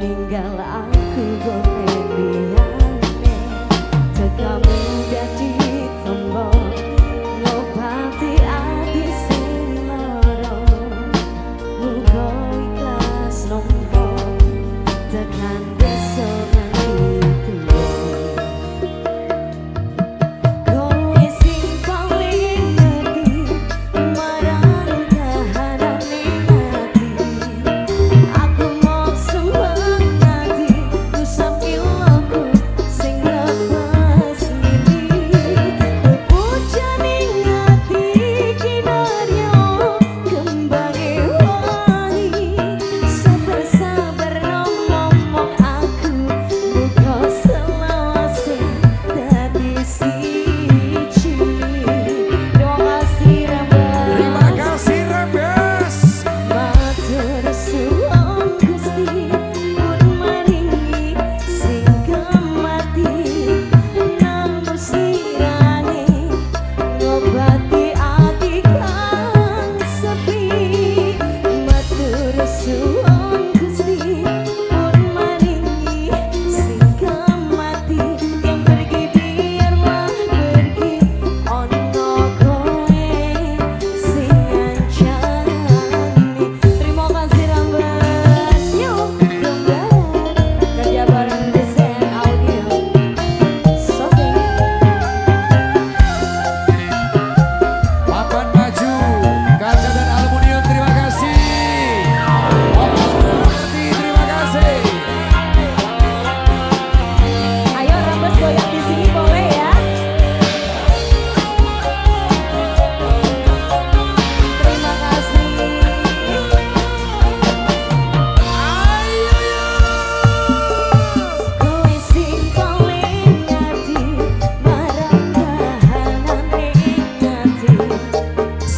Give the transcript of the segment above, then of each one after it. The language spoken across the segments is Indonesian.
ninggal aku golek liyane tekamu dadi tembok ngobati ati sing lara muga ikhlas nompo tekan besok nanti kowe sing paling ngerti marang kahanane ati aku mau semangati usap iloku sing lepas mili bebojane ngati kinaryo kembali wangi sabar-sabar ngomong aku muga selawase dadi siji. Terima kasih Rebes. Matur suwun Gusti pun maringi sing kemati namung sirane ngobati ati kang sepi. Matur suwun Gusti pun maringi sing kemati yang pergi biarlah pergi ono kowe sing ngancani. Terima kasih Rambas yuk kembali kerja bareng desain audio Sobe. Papan Maju, Kaca dan Aluminium, terima kasih. Omongi, terima kasih. Ayo Rambas goyang di sini boleh ya. Terima kasih. Kowe sing paling ngerti marang kahanane ati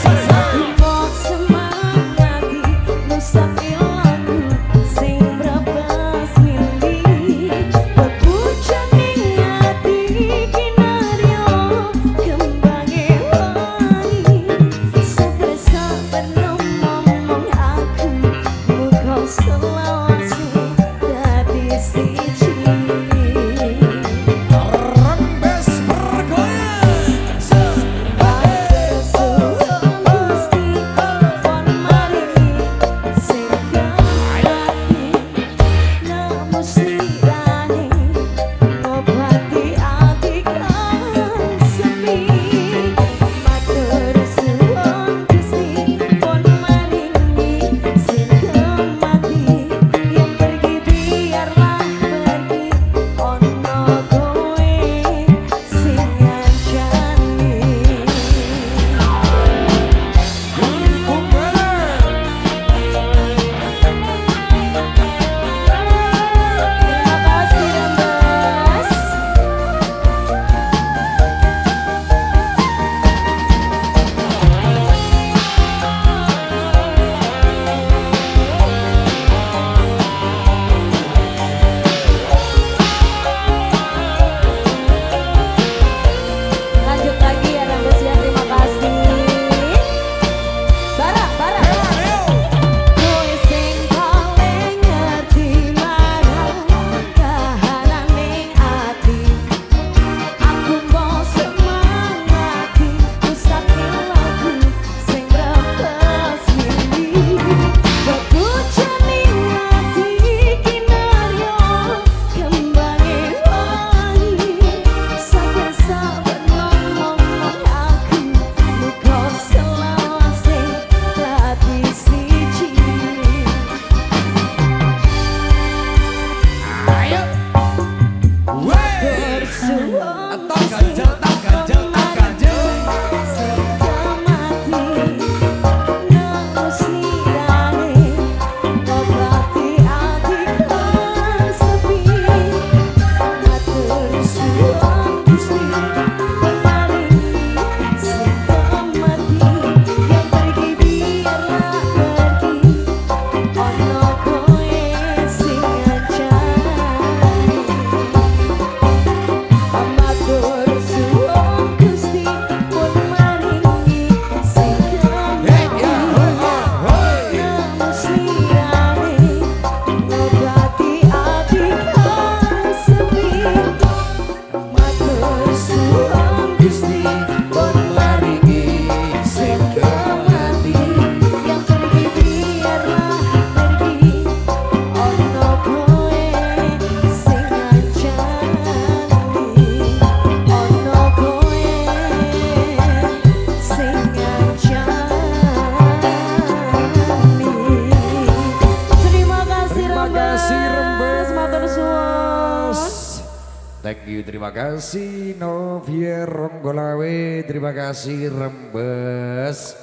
aku mau semangati ngusap iloku sing mrebes mili bebojane ngati kinaryo kembange wangi sabar-sabar ngomong aku muga selawase dadi siji. Rembes bergoyang. Matur suwun Gusti pun maringi sing kemati namung sirane ngobati ati kang sepi. Matur suwun Gusti pun maringi sing kemati yang pergi biarlah Thank you, terima kasih Novier Ronggolawe, terima kasih Rembes.